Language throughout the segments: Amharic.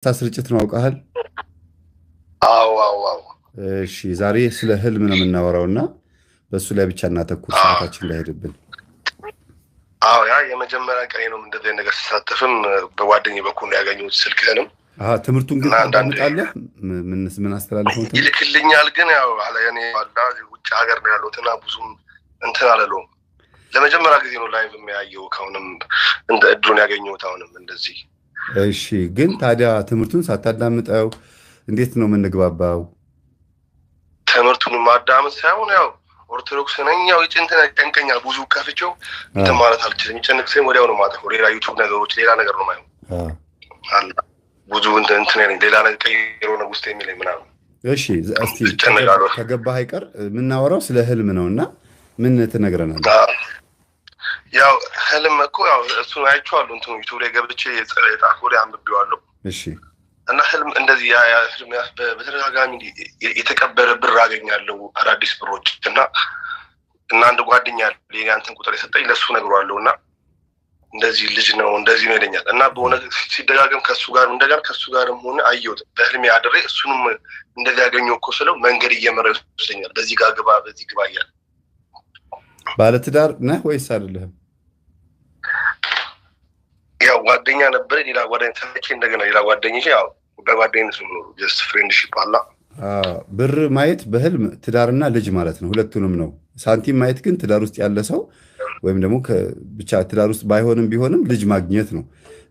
ስርጭት ነው አውቃሃል? አዎ አዎ አዎ። እሺ ዛሬ ስለ ህልም ነው የምናወራውና በሱ ላይ ብቻ እናተኩር፣ ሰዓታችን እንዳይሄድብን። አዎ ያ የመጀመሪያ ቀኔ ነው እንደዚህ ነገር ሲሳተፍም በጓደኛዬ በኩል ያገኘሁት ስልክህንም። ትምህርቱን ግን ታዳምጣለህ? ምን አስተላልፈው ይልክልኛል። ግን ያው እኔ ውጭ ሀገር ነው ያለሁትና ብዙም እንትን አለለውም። ለመጀመሪያ ጊዜ ነው ላይቭ የሚያየው። ከአሁንም እንደ እድሉን ያገኘሁት አሁንም እንደዚህ። እሺ ግን ታዲያ ትምህርቱን ሳታዳምጠው እንዴት ነው የምንግባባው? ትምህርቱን ማዳመጥ ሳይሆን ያው ኦርቶዶክስ ነኝ። ያው ይጨንቀኛል። ብዙ ከፍቼው እንትን ማለት አልችልም። ይጨንቅ ሲል ወዲያው ነው የማጠፋው። ሌላ ዩቱብ ነገሮች ሌላ ነገር ነው ማየው አለ ብዙ እንትን ሌላ ነገር ቀይሮ ነው ውስጥ የሚለኝ ምናምን። እሺ እስቲ ከገባህ አይቀር የምናወራው ስለ ህልም ነው እና ምን ትነግረናለህ? ያው ህልም እኮ ያው እሱን አይቼዋለሁ። እንትኑ ዩቱብ ላይ ገብቼ የጻፍኩት ወዲያ አንብቤዋለሁ። እሺ እና ህልም እንደዚህ ህልም በተደጋጋሚ የተቀበረ ብር አገኛለሁ፣ አዳዲስ ብሮች እና አንድ ጓደኛ ያንተን ቁጥር የሰጠኝ ለሱ ነግሯለሁ እና እንደዚህ ልጅ ነው እንደዚህ ነው ይለኛል እና በሆነ ሲደጋገም ከሱ ጋር እንደጋር ከሱ ጋርም ሆነ አየሁት በህልሜ አድሬ እሱንም እንደዚህ ያገኘው እኮ ስለው መንገድ እየመራ ይወስደኛል። በዚህ ጋር ግባ በዚህ ግባ እያለ። ባለትዳር ነህ ወይስ አይደለህም? ያው ጓደኛ ነበር። ሌላ ጓደኛ ተለቼ እንደገና ሌላ ጓደኛ ያው በጓደኝነት ነው ጀስት ፍሬንድሺፕ አላ። ብር ማየት በህልም ትዳርና ልጅ ማለት ነው፣ ሁለቱንም ነው። ሳንቲም ማየት ግን ትዳር ውስጥ ያለ ሰው ወይም ደግሞ ብቻ ትዳር ውስጥ ቢሆንም ልጅ ማግኘት ነው።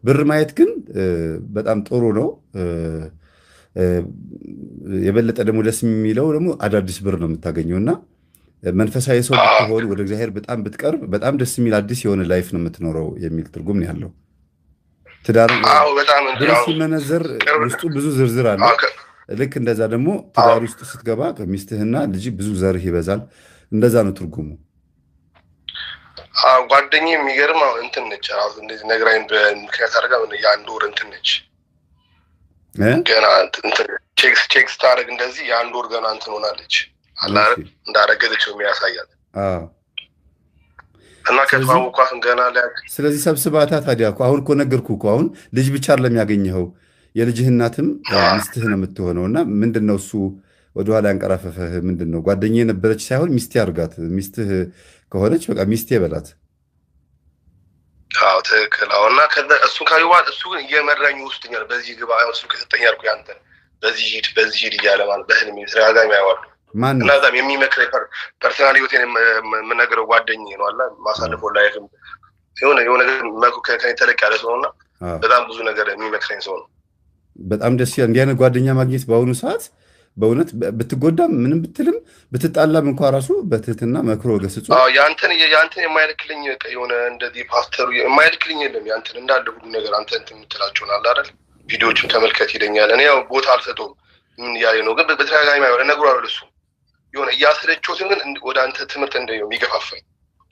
ብር ማየት ግን በጣም ጥሩ ነው። የበለጠ ደግሞ ደስ የሚለው ደግሞ አዳዲስ ብር ነው የምታገኘው እና መንፈሳዊ ሰው ብትሆን ወደ እግዚአብሔር በጣም ብትቀርብ በጣም ደስ የሚል አዲስ የሆነ ላይፍ ነው የምትኖረው የሚል ትርጉም ነው ያለው። ትዳር ብር ሲመነዘር ውስጡ ብዙ ዝርዝር አለ። ልክ እንደዛ ደግሞ ትዳር ውስጥ ስትገባ ከሚስትህና ልጅ ብዙ ዘርህ ይበዛል። እንደዛ ነው ትርጉሙ። ጓደኛዬ የሚገርም እንትን ነች። እንደዚህ ነግራኝ በምክንያት አድርጋ የአንድ ወር እንትን ነች ገና ቼክ ስታደርግ እንደዚህ የአንድ ወር ገና እንትን ሆናለች እንዳረገዘችው የሚያሳያት እና ከተዋወቋት ገና ላይ። ስለዚህ ሰብስባታ ታዲያ አሁን እኮ ነገርኩህ እኮ አሁን ልጅ ብቻ አይደለም ያገኘኸው፣ የልጅህ እናትም ሚስትህ ነው የምትሆነው። እና ምንድን ነው እሱ ወደኋላ ያንቀራፈፈህ ምንድን ነው? ጓደኛዬ ነበረች ሳይሆን ሚስቴ አድርጋት። ሚስትህ ከሆነች በቃ ሚስቴ በላት። አዎ ትክክል። እና እሱን ካዩዋል እሱ ግን እየመራኝ ይወስደኛል። በዚህ ግባ እሱ ከሰጠኝ አልኩ ያንተ በዚህ ሂድ እያለ ማለት በህልሜ ተደጋጋሚ አየዋለሁ። እና በጣም የሚመክረኝ ፐርሰናል ህይወቴን የምነግረው ጓደኛዬ ነው አላ ማሳልፈው ላይፍም የሆነ ከኔ ተለቅ ያለ ሰው እና በጣም ብዙ ነገር የሚመክረኝ ሰው ነው። በጣም ደስ ይላል። እንዲህ አይነት ጓደኛ ማግኘት በአሁኑ ሰዓት በእውነት ብትጎዳም ምንም ብትልም ብትጣላም እንኳ ራሱ በትህትና መክሮ ገስጾ ያንተን የማይልክልኝ የሆነ እንደዚህ ፓስተሩ የማይልክልኝ የለም። ያንተን እንዳለ ሁሉ ነገር አንተ እንትን የምትላቸውን አለ አይደል ቪዲዮዎችን ተመልከት ይለኛል። እኔ ያው ቦታ አልሰጠውም። ምን እያለ ነው ግን በተደጋጋሚ እነግረዋለሁ። እሱ የሆነ እያስረችሁትን ግን ወደ አንተ ትምህርት የሚገፋፋኝ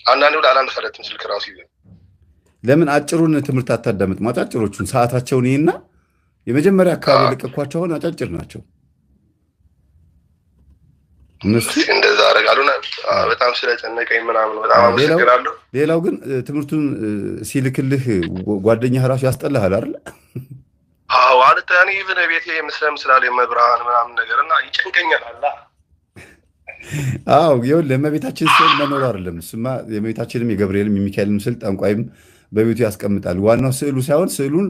አንዳንድ ብላ አላንፈረትም ስልክ ራሱ ይዘን ለምን አጭሩን ትምህርት አታዳምጥ? አጫጭሮቹን ሰዓታቸውን ይህና የመጀመሪያ አካባቢ የለቀኳቸው አሁን አጫጭር ናቸው። እነሱ እንደዛ አደርጋለሁ። በጣም ስለጨነቀኝ ምናምን በጣም አመሰግናለሁ። ሌላው ግን ትምህርቱን ሲልክልህ ጓደኛህ ራሱ ያስጠላሃል አይደል? አዎ አልተ እኔ ኢቭን ቤቴ ምስለም ስላለ መብርሃን ምናምን ነገር እና ይጨንቀኛል አላ። አዎ ይኸውልህ ለእመቤታችን ስዕል መኖር አይደለም እሱማ የእመቤታችንም የገብርኤልም የሚካኤልም ስዕል ጠንቋይም በቤቱ ያስቀምጣል። ዋናው ስዕሉ ሳይሆን ስዕሉን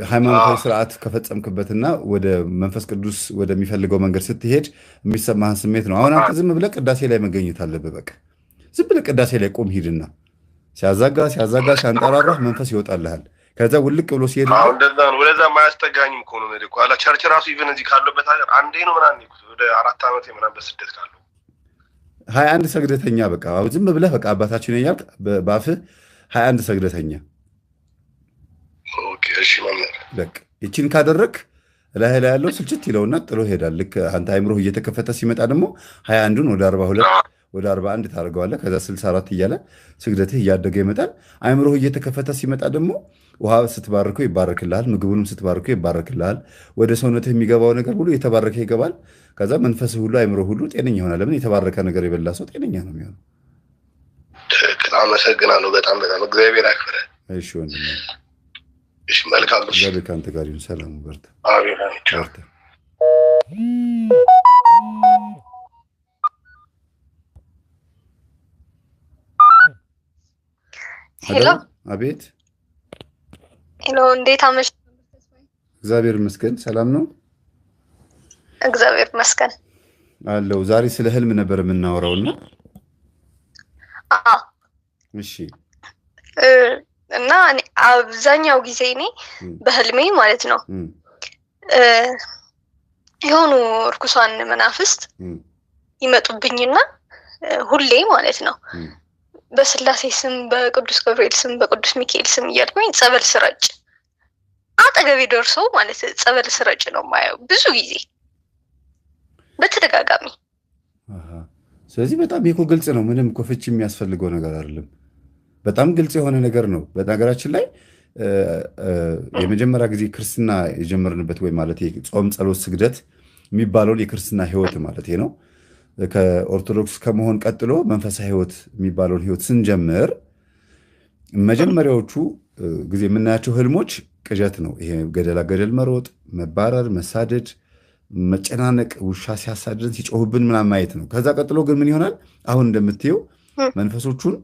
ሃይማኖታዊ ስርዓት ከፈጸምክበትና ወደ መንፈስ ቅዱስ ወደሚፈልገው መንገድ ስትሄድ የሚሰማህን ስሜት ነው። አሁን አንተ ዝም ብለህ ቅዳሴ ላይ መገኘት አለብህ። በቃ ዝም ብለህ ቅዳሴ ላይ ቆም ሂድና ሲያዛጋ ሲያንጠራራህ መንፈስ ይወጣልሃል። ከዛ ውልቅ ብሎ ሲሄድ እንደዛ ነው። ወደዛ ማያስጠጋኝም እኮ ነው እኮ አላ ቸርች ራሱ ኢቭን እዚህ ካለበት ሀገር አንዴ ነው ምናምን ወደ 4 ዓመት ምናምን በስደት ካለው 21 ሰግደተኛ በቃ ዝም ብለህ በቃ አባታችን እያልክ በአፍህ 21 ሰግደተኛ። ኦኬ እሺ መምህር በቃ ይቺን ካደረክ ላይ ያለው ስልችት ይለውና ጥሎ ይሄዳል። ልክ አንተ አይምሮህ እየተከፈተ ሲመጣ ደግሞ 21ን ወደ 42 ወደ 41 ታደርገዋለህ። ከዛ 64 እያለ ስግደትህ እያደገ ይመጣል። አይምሮህ እየተከፈተ ሲመጣ ደግሞ ውሃ ስትባርከው ይባረክልሃል፣ ምግቡንም ስትባርከው ይባረክልሃል። ወደ ሰውነትህ የሚገባው ነገር ሁሉ የተባረከ ይገባል። ከዛ መንፈስህ ሁሉ አይምሮህ ሁሉ ጤነኛ ይሆናል። ለምን የተባረከ ነገር የበላ ሰው ጤነኛ ነው የሚሆነው። ትክክል። አመሰግናለሁ። በጣም እግዚአብሔር ያክብረህ። እሺ ወንድሜ እሺ መልካም ነው። እግዚአብሔር ካንተ ጋር ይሁን። ሰላም በርታ። አሜን በርታ። ሄሎ አቤት። ሄሎ፣ እንዴት አመሽ? እግዚአብሔር ይመስገን ሰላም ነው። እግዚአብሔር ይመስገን አለው። ዛሬ ስለ ህልም ነበር የምናወራውና እሺ እና አብዛኛው ጊዜ እኔ በህልሜ ማለት ነው የሆኑ እርኩሳን መናፍስት ይመጡብኝና ሁሌ ማለት ነው በስላሴ ስም፣ በቅዱስ ገብርኤል ስም፣ በቅዱስ ሚካኤል ስም እያልኩኝ ጸበል ስረጭ አጠገቤ ደርሰው ማለት ጸበል ስረጭ ነው የማየው ብዙ ጊዜ በተደጋጋሚ። ስለዚህ በጣም ይሄ ግልጽ ነው። ምንም እኮ ፍቺ የሚያስፈልገው ነገር አይደለም። በጣም ግልጽ የሆነ ነገር ነው። በነገራችን ላይ የመጀመሪያ ጊዜ ክርስትና የጀመርንበት ወይ ማለት ጾም፣ ጸሎት፣ ስግደት የሚባለውን የክርስትና ህይወት ማለት ነው ከኦርቶዶክስ ከመሆን ቀጥሎ መንፈሳዊ ህይወት የሚባለውን ህይወት ስንጀምር መጀመሪያዎቹ ጊዜ የምናያቸው ህልሞች ቅዠት ነው። ይሄ ገደላ ገደል መሮጥ፣ መባረር፣ መሳደድ፣ መጨናነቅ፣ ውሻ ሲያሳድን ሲጮህብን ምናምን ማየት ነው። ከዛ ቀጥሎ ግን ምን ይሆናል? አሁን እንደምትየው መንፈሶቹን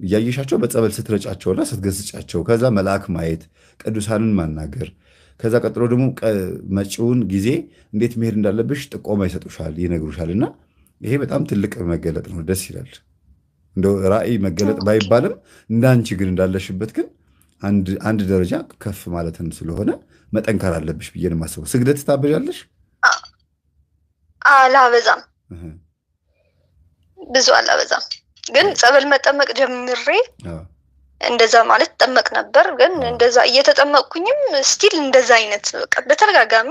እያየሻቸው በጸበል ስትረጫቸውና ስትገስጫቸው፣ ከዛ መልአክ ማየት፣ ቅዱሳንን ማናገር፣ ከዛ ቀጥሎ ደግሞ መጪውን ጊዜ እንዴት መሄድ እንዳለብሽ ጥቆማ ይሰጡሻል፣ ይነግሩሻል። እና ይሄ በጣም ትልቅ መገለጥ ነው። ደስ ይላል። እንደው ራእይ መገለጥ ባይባልም እንዳንቺ ግን እንዳለሽበት ግን አንድ ደረጃ ከፍ ማለትን ስለሆነ መጠንከር አለብሽ ብዬ ነው የማስበው። ስግደት ታበዣለሽ? አላበዛም፣ ብዙ አላበዛም። ግን ጸበል መጠመቅ ጀምሬ እንደዛ ማለት ጠመቅ ነበር። ግን እንደዛ እየተጠመቅኩኝም ስቲል እንደዛ አይነት በቃ በተደጋጋሚ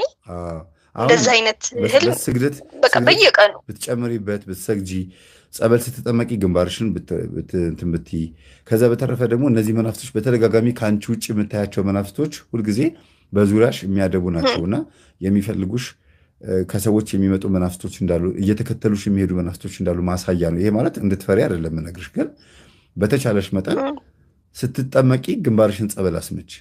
እንደዛ አይነት ህልም ስግደት በቃ በየቀኑ ብትጨምሪበት ብትሰግጂ፣ ጸበል ስትጠመቂ ግንባርሽን እንትን ብትይ፣ ከዛ በተረፈ ደግሞ እነዚህ መናፍስቶች በተደጋጋሚ ከአንቺ ውጭ የምታያቸው መናፍስቶች ሁልጊዜ በዙሪያሽ የሚያደቡ ናቸውና የሚፈልጉሽ ከሰዎች የሚመጡ መናፍስቶች እንዳሉ እየተከተሉሽ የሚሄዱ መናፍስቶች እንዳሉ ማሳያ ነው። ይሄ ማለት እንድትፈሪ አይደለም እነግርሽ፣ ግን በተቻለሽ መጠን ስትጠመቂ ግንባርሽን ጸበል አስመች።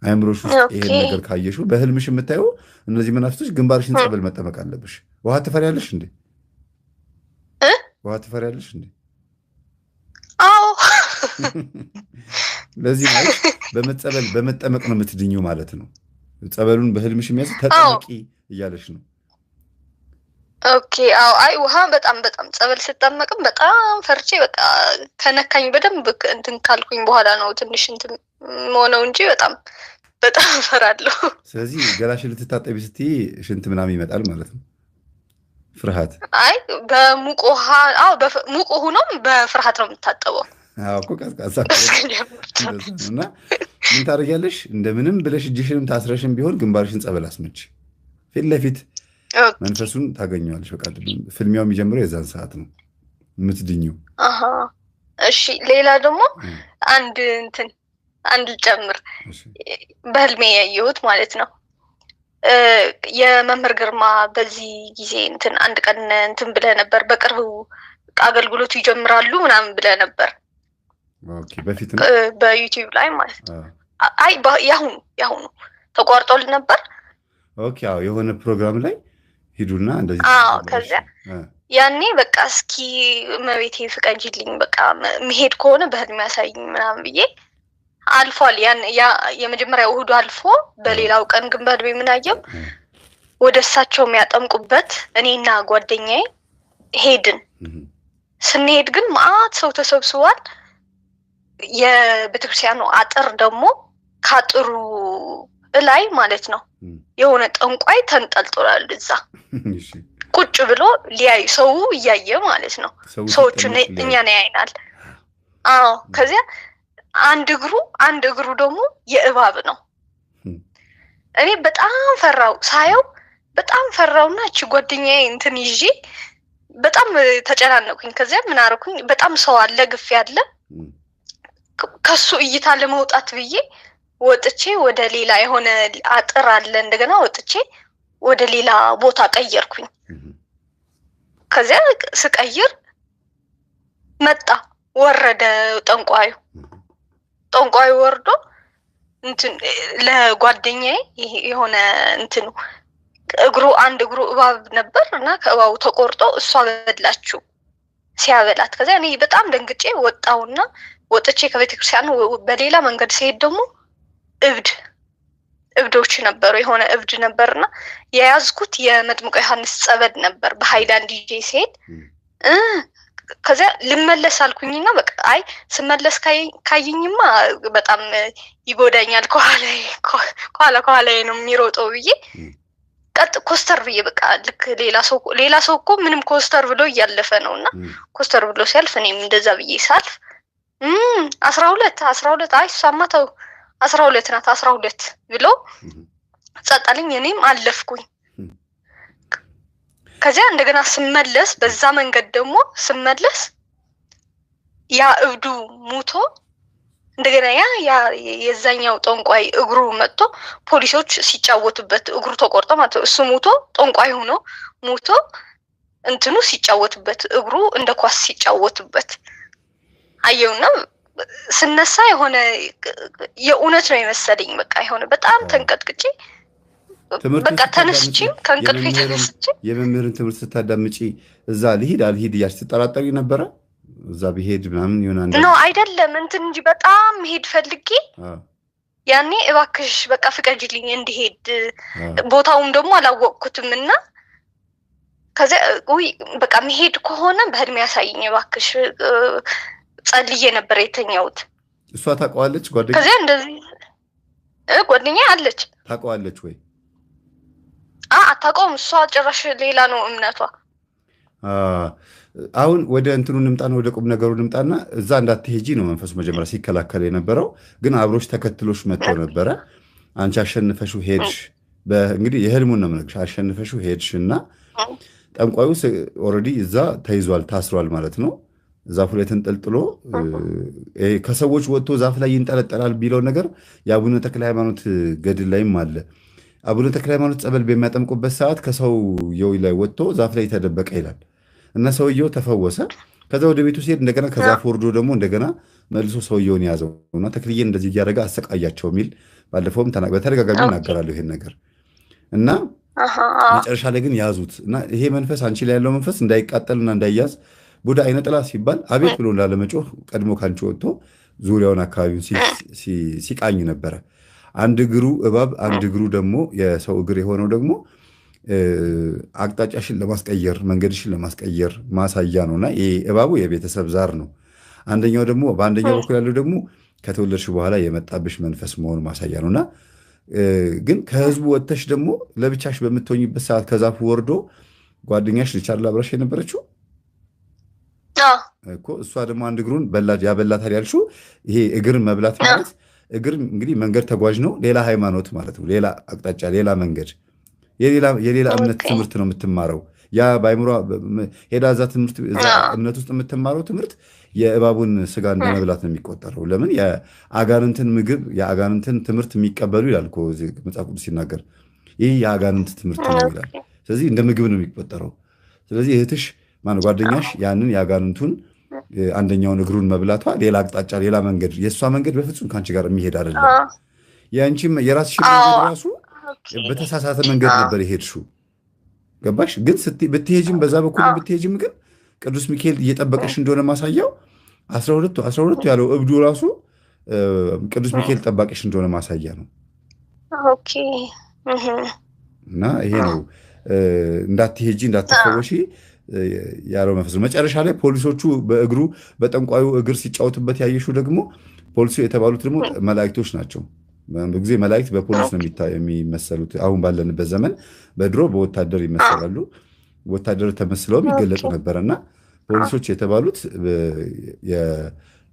አእምሮሽ ውስጥ ይሄን ነገር ካየሽው በህልምሽ የምታየው እነዚህ መናፍስቶች ግንባርሽን ጸበል መጠመቅ አለብሽ። ውሃ ትፈሪያለሽ እንዴ? ውሃ ትፈሪያለሽ እንዴ? አዎ። ለዚህ ማለት በመጠመቅ ነው የምትድኙ ማለት ነው። ጸበሉን በህልምሽ የሚያዝ ተጠመቂ እያለሽ ነው። ኦኬ። አዎ። አይ ውሃ በጣም ጸበል ስጠመቅም በጣም ፈርቼ በቃ ከነካኝ በደንብ እንትን ካልኩኝ በኋላ ነው ትንሽ እንትን ሆነው እንጂ በጣም ፈራለሁ። ስለዚህ ገላሽን ልትታጠቢ ስትይ ሽንት ምናምን ይመጣል ማለት ነው። ፍርሃት? አይ በሙቅ ውሃ ሙቅ ሆኖም በፍርሃት ነው የምታጠበው። እኮ ቀዝቃዛ እና ምን ታደርጊያለሽ? እንደምንም ብለሽ እጅሽንም ታስረሽም ቢሆን ግንባርሽን ጸበል አስመች። ፊት ለፊት መንፈሱን ታገኘዋለሽ። በቃ ፍልሚያው የሚጀምረው የዛን ሰዓት ነው የምትድኝው። እሺ። ሌላ ደግሞ አንድ ልጨምር። በህልሜ ያየሁት ማለት ነው የመምህር ግርማ በዚህ ጊዜ አንድ ቀን ብለህ ነበር፣ በቅርቡ አገልግሎቱ ይጀምራሉ ምናምን ብለህ ነበር። በፊት በዩቲዩብ ላይ ማለት ነው። አይ ያሁኑ ተቋርጦልን ነበር። ኦኬ። አዎ የሆነ ፕሮግራም ላይ ሂዱና እንደዚህ። ከዚያ ያኔ በቃ እስኪ መቤቴ ፍቀጂልኝ በቃ መሄድ ከሆነ በህልም ያሳይኝ ምናምን ብዬ አልፏል። የመጀመሪያው እሑድ አልፎ በሌላው ቀን ግን በህልሜ የምናየው ወደ እሳቸው የሚያጠምቁበት እኔና ጓደኛዬ ሄድን። ስንሄድ ግን መዓት ሰው ተሰብስቧል። የቤተክርስቲያኑ አጥር ደግሞ ካጥሩ ላይ ማለት ነው የሆነ ጠንቋይ ተንጠልጥሏል። እዛ ቁጭ ብሎ ሊያይ ሰው እያየ ማለት ነው። ሰዎቹን እኛን ያይናል። አዎ። ከዚያ አንድ እግሩ ደግሞ የእባብ ነው። እኔ በጣም ፈራው ሳየው፣ በጣም ፈራውና እቺ ጓደኛዬ ይዤ በጣም ተጨናነኩኝ። ከዚያ ምን አደረኩኝ? በጣም ሰው አለ፣ ግፍ ያለ ከሱ እይታ ለመውጣት ብዬ ወጥቼ ወደ ሌላ የሆነ አጥር አለ፣ እንደገና ወጥቼ ወደ ሌላ ቦታ ቀየርኩኝ። ከዚያ ስቀይር ወረደ ጠንቋዩ ወርዶ እንትን ለጓደኛዬ የሆነ እንትኑ አንድ እግሩ እባብ ነበር እና ከእባቡ ተቆርጦ እሷ በላችሁ ሲያበላት። ከዛ እኔ በጣም ደንግጬ ወጣውና ወጥቼ ከቤተክርስቲያኑ በሌላ መንገድ ሲሄድ ደግሞ እብዶች ነበሩ። የሆነ እብድ ነበርና የያዝኩት የመጥምቀ ዮሐንስ ጸበል ነበር በሃይላንድ ይዤ ሲሄድ ከዛ ልመለስ አልኩኝና በቃ አይ ስመለስ ካየኝማ በጣም ይጎዳኛል፣ ከኋላ ነው የሚሮጠው ብዬ ቀጥ ኮስተር ብዬ በቃ ልክ ሌላ ሰው እኮ ምንም ኮስተር ብሎ እያለፈ ነውና ኮስተር ብሎ ሲያልፍ እኔም እንደዛ ብዬ ሳልፍ 12 አይ እሷማ ተው 12 ናት 12 ብሎ ጸጣልኝ። እኔም አለፍኩኝ። ከዚያ እንደገና ስመለስ በዛ መንገድ ደግሞ ስመለስ ያ እብዱ ሙቶ እንደገና ያ የዛኛው ጠንቋይ እግሩ መጥቶ ፖሊሶች ሲጫወቱበት እግሩ ተቆርጦ ማለት እሱ ሙቶ ጠንቋይ ሆኖ ሙቶ እንትኑ ሲጫወቱበት እግሩ እንደ ኳስ ሲጫወቱበት አየውና ስነሳ የሆነ የእውነት ነው የመሰለኝ። በቃ የሆነ በጣም ተንቀጥቅጬ በቃ ተነስቼም ከእንቅልፌ ተነስቼ የመምህርን ትምህርት ስታዳምጪ እዛ ልሂድ አልሂድ እያልሽ ትጠራጠሪ ነበረ? እዛ ቢሄድ ምናምን ይሆናል ነው አይደለም እንትን እንጂ በጣም መሄድ ፈልጌ ያኔ እባክሽ በቃ ፍቀጅልኝ እንዲሄድ ቦታውም ደግሞ አላወቅኩትም እና ከዛ በቃ መሄድ ከሆነ በህልሜ ያሳይኝ እባክሽ ጸልዬ ነበር የተኛሁት። እሷ ታውቀዋለች? ጓደኛ ከዛ እንደዚህ ጓደኛ አለች። ታውቀዋለች ወይ? አታውቀውም። እሷ ጭራሽ ሌላ ነው እምነቷ። አሁን ወደ እንትኑ ንምጣና ወደ ቁም ነገሩ ንምጣና እዛ እንዳትሄጂ ነው መንፈሱ መጀመሪያ ሲከላከል የነበረው። ግን አብሮሽ ተከትሎሽ መጥቶ ነበረ። አንቺ አሸንፈሽው ሄድሽ። እንግዲህ የህልሙን ነው የምነግርሽ። አሸንፈሽው ሄድሽ እና ጠንቋዩ ኦልሬዲ እዛ ተይዟል፣ ታስሯል ማለት ነው። ዛፉ ላይ ተንጠልጥሎ ከሰዎች ወጥቶ ዛፍ ላይ ይንጠለጠላል ቢለው ነገር የአቡነ ተክለ ሃይማኖት ገድል ላይም አለ። አቡነ ተክለ ሃይማኖት ጸበል በሚያጠምቁበት ሰዓት ከሰውየው ላይ ወጥቶ ዛፍ ላይ ተደበቀ ይላል እና ሰውየው ተፈወሰ። ከዛ ወደ ቤቱ ሲሄድ እንደገና ከዛፍ ወርዶ ደግሞ እንደገና መልሶ ሰውየውን ያዘው እና ተክልዬን እንደዚህ እያደረገ አሰቃያቸው የሚል ባለፈውም በተደጋጋሚ እናገራለሁ ይሄን ነገር እና መጨረሻ ላይ ግን ያዙት እና ይሄ መንፈስ አንቺ ላይ ያለው መንፈስ እንዳይቃጠልና እንዳይያዝ ቡዳ አይነ ጥላ ሲባል አቤት ብሎ ላለመጮህ ቀድሞ ካንቺ ወጥቶ ዙሪያውን አካባቢውን ሲቃኝ ነበረ። አንድ እግሩ እባብ፣ አንድ እግሩ ደግሞ የሰው እግር የሆነው ደግሞ አቅጣጫሽን ለማስቀየር መንገድሽን ለማስቀየር ማሳያ ነውና ይሄ እባቡ የቤተሰብ ዛር ነው። አንደኛው ደግሞ በአንደኛው በኩል ያለው ደግሞ ከተወለድሽ በኋላ የመጣብሽ መንፈስ መሆኑ ማሳያ ነውና ግን ከህዝቡ ወጥተሽ ደግሞ ለብቻሽ በምትሆኝበት ሰዓት ከዛፉ ወርዶ ጓደኛሽ ልቻል አብራሽ የነበረችው እኮ እሷ ደግሞ አንድ እግሩን ያበላታል ያልሽው ይሄ እግር መብላት ማለት እግር እንግዲህ መንገድ ተጓዥ ነው። ሌላ ሃይማኖት ማለት ነው። ሌላ አቅጣጫ፣ ሌላ መንገድ፣ የሌላ እምነት ትምህርት ነው የምትማረው። ያ በአይምሯ ሄዳ እዛ እምነት ውስጥ የምትማረው ትምህርት የእባቡን ስጋ እንደመብላት ነው የሚቆጠረው። ለምን የአጋንንትን ምግብ የአጋንንትን ትምህርት የሚቀበሉ ይላል እኮ መጽሐፍ ቅዱስ ሲናገር ይህ የአጋንንት ትምህርት ነው ይላል። ስለዚህ እንደ ምግብ ነው የሚቆጠረው። ስለዚህ እህትሽ ማነው ጓደኛሽ ያንን የአጋንንቱን አንደኛውን እግሩን መብላቷ ሌላ አቅጣጫ፣ ሌላ መንገድ፣ የእሷ መንገድ በፍጹም ከአንቺ ጋር የሚሄድ አይደለም። የአንቺም የራስሽ መንገድ ራሱ በተሳሳተ መንገድ ነበር የሄድሽው። ገባሽ? ግን ብትሄጅም በዛ በኩል ብትሄጅም ግን ቅዱስ ሚካኤል እየጠበቀሽ እንደሆነ ማሳያው 12 ያለው እብዱ ራሱ ቅዱስ ሚካኤል ጠባቂሽ እንደሆነ ማሳያ ነው። ኦኬ እና ይሄ ነው እንዳትሄጂ እንዳትፈወሺ ያለው መንፈስ። መጨረሻ ላይ ፖሊሶቹ በጠንቋዩ እግር ሲጫወቱበት ያየሽው ደግሞ ፖሊሱ የተባሉት ደግሞ መላእክቶች ናቸው። በጊዜ መላእክት በፖሊስ ነው የሚመሰሉት። አሁን ባለንበት ዘመን በድሮ በወታደር ይመሰላሉ። ወታደር ተመስለውም ይገለጡ ነበርና ፖሊሶች የተባሉት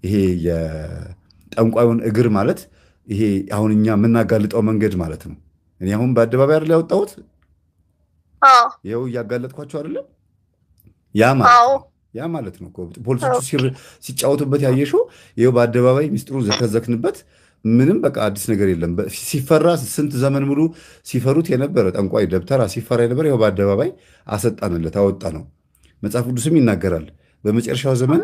ይሄ የጠንቋዩን እግር ማለት ይሄ አሁን እኛ የምናጋልጠው መንገድ ማለት ነው። እኔ አሁን በአደባባይ አይደል ያወጣሁት? ይኸው እያጋለጥኳቸው አይደለም? ያ ማለት ነው። ፖሊሶቹ ሲጫወቱበት ያየሽው ይኸው በአደባባይ ሚስጥሩ ዘከዘክንበት። ምንም በቃ አዲስ ነገር የለም። ሲፈራ ስንት ዘመን ሙሉ ሲፈሩት የነበረ ጠንቋይ ደብተራ ሲፈራ የነበረ ይኸው በአደባባይ አሰጣንለት፣ አወጣ ነው። መጽሐፍ ቅዱስም ይናገራል። በመጨረሻው ዘመን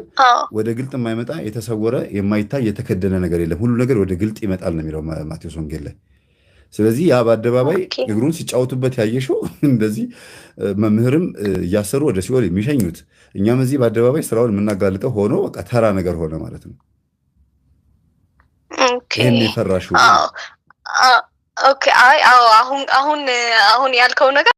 ወደ ግልጥ የማይመጣ የተሰወረ የማይታይ የተከደነ ነገር የለም፣ ሁሉ ነገር ወደ ግልጥ ይመጣል ነው የሚለው ማቴዎስ ወንጌል ላይ። ስለዚህ ያ በአደባባይ እግሩን ሲጫወቱበት ያየሽው እንደዚህ መምህርም እያሰሩ ወደ ሲኦል የሚሸኙት እኛም እዚህ በአደባባይ ስራውን የምናጋልጠው ሆኖ በቃ ተራ ነገር ሆነ ማለት ነው። ይህን የፈራሽው አሁን ያልከው ነገር